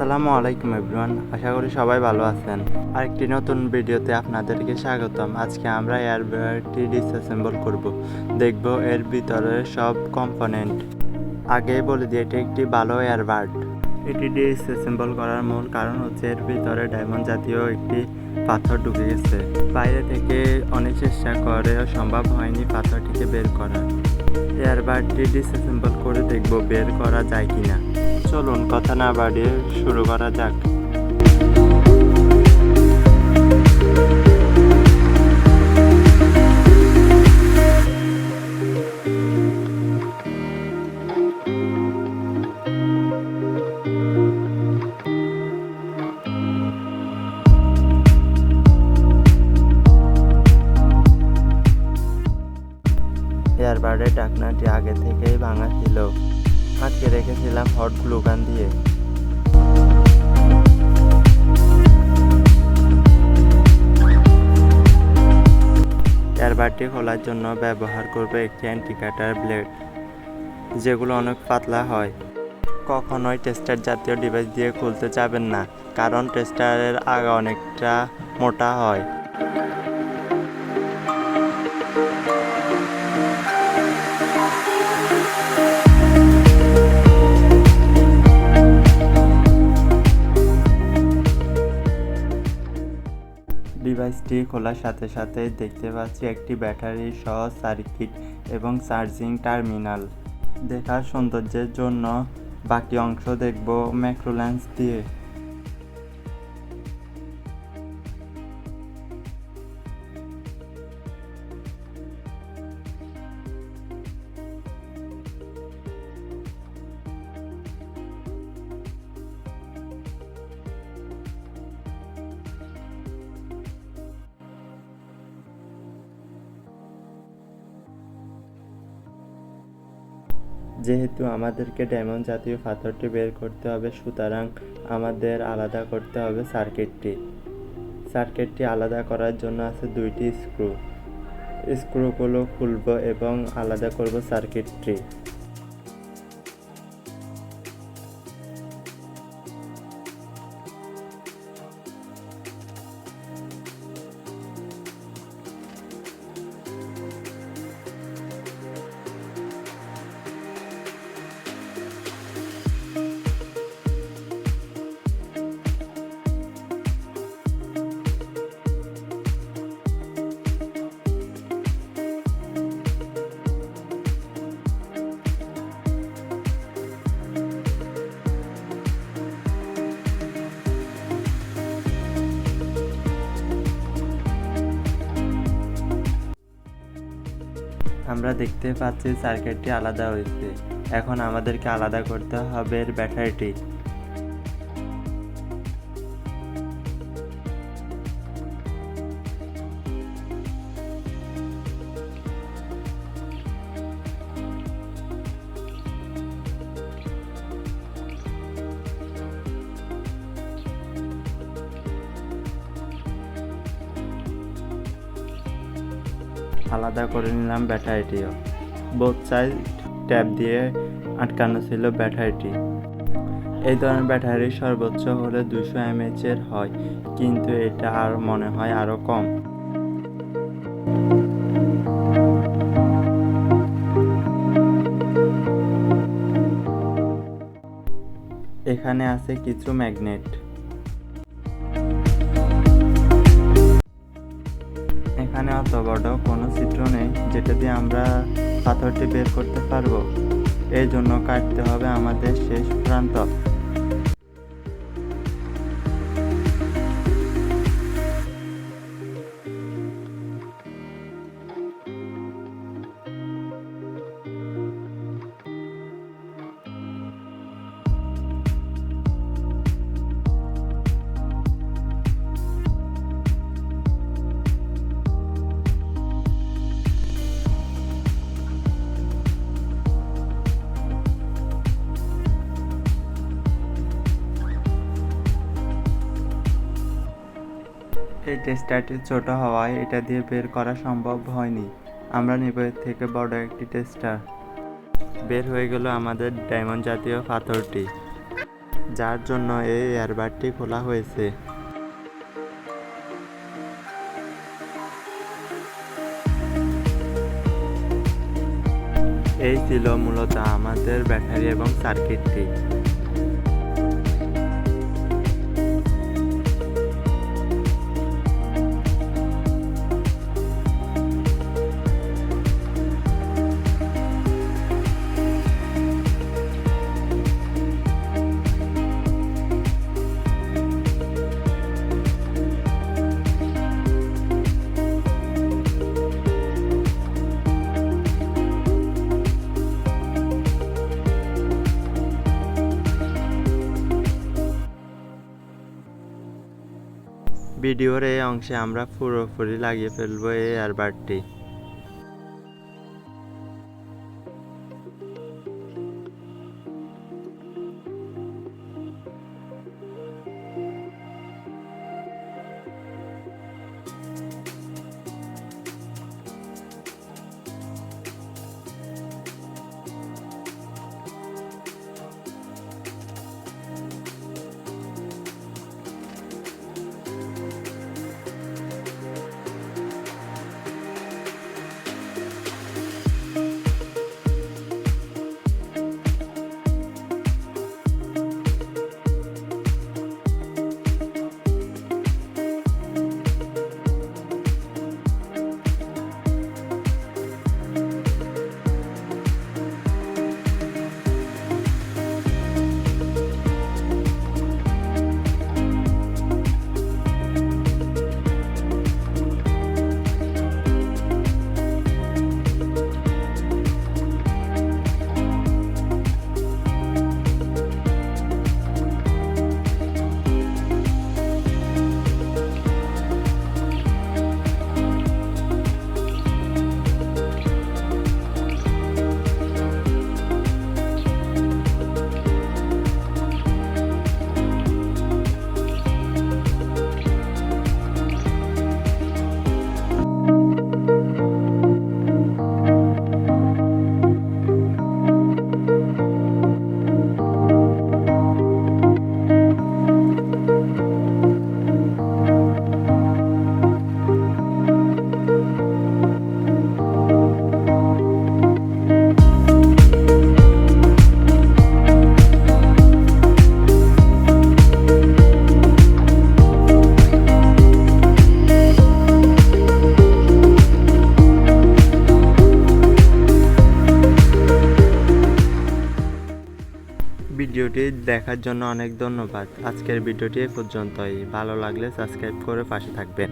আসসালামু আলাইকুম এভরিওয়ান, আশা করি সবাই ভালো আছেন। আরেকটি নতুন ভিডিওতে আপনাদেরকে স্বাগতম। আজকে আমরা এয়ারবাডটি ডিসঅ্যাসেম্বল করব, দেখব এর ভিতরে সব কম্পোনেন্ট। আগেই বলে দিই, এটি একটি ভালো এয়ারবাড। এটি ডিসঅ্যাসেম্বল করার মূল কারণ হচ্ছে এর ভিতরে ডায়মন্ড জাতীয় একটি পাথর ঢুকে গেছে। বাইরে থেকে অনেক চেষ্টা করেও সম্ভব হয়নি পাথরটিকে বের করা। এয়ারবাডটি ডিসঅ্যাসেম্বল করে দেখব বের করা যায় কিনা। চলুন কথা না বাড়িয়ে শুরু করা যাক। এয়ারবাডের ঢাকনাটি আগে থেকেই ভাঙা ছিল, আটকে রেখেছিলাম হট গ্লু গান দিয়ে। এয়ারবাডটি খোলার জন্য ব্যবহার করব একটি অ্যান্টি কাটার ব্লেড, যেগুলো অনেক পাতলা হয়। কখনোই টেস্টার জাতীয় ডিভাইস দিয়ে খুলতে যাবেন না, কারণ টেস্টারের আগা অনেকটা মোটা হয়। ডিভাইসটি খোলার সাথে সাথে দেখতে পাচ্ছি একটি ব্যাটারি সহ সার্কিট এবং চার্জিং টার্মিনাল। দেখার সৌন্দর্যের জন্য বাকি অংশ দেখব ম্যাক্রো লেন্স দিয়ে। যেহেতু আমাদেরকে ডায়মন্ড জাতীয় পাথরটি বের করতে হবে, সুতরাং আমাদের আলাদা করতে হবে সার্কিটটি আলাদা করার জন্য আছে দুইটি স্ক্রুগুলো খুলব এবং আলাদা করব সার্কিটটি। আমরা দেখতে পাচ্ছি সার্কিটটি আলাদা হয়েছে। এখন আমাদেরকে আলাদা করতে হবে এর ব্যাটারিটি। আলাদা করে নিলাম ব্যাটারিটিও। বোথ সাইড ট্যাপ দিয়ে আটকানো ছিল ব্যাটারিটি। এই ধরনের ব্যাটারি সর্বোচ্চ হলে 200 mAh এর হয়, কিন্তু এটা আর মনে হয় আরও কম। এখানে আছে কিছু ম্যাগনেট। এখানে অত বড় কোনো ছিদ্র নেই যেটা দিয়ে আমরা পাথরটি বের করতে পারবো। এই জন্য কাটতে হবে আমাদের শেষ প্রান্ত। এই টেস্টারটি ছোট হওয়ায় এটা দিয়ে বের করা সম্ভব হয়নি। আমরা নেব এর থেকে বড় একটি টেস্টার। বের হয়ে গেল আমাদের ডায়মন্ড জাতীয় পাথরটি। যার জন্য এই এয়ারবাডটি খোলা হয়েছে। এই ছিল মূলত আমাদের ব্যাটারি এবং সার্কিটটি। ভিডিওর এই অংশে আমরা পুরোপুরি লাগিয়ে ফেলবো এই এয়ারবাডটি। ভিডিওটি দেখার জন্য অনেক ধন্যবাদ। আজকের ভিডিওটি এই পর্যন্তই। ভালো লাগলে সাবস্ক্রাইব করে পাশে থাকবেন।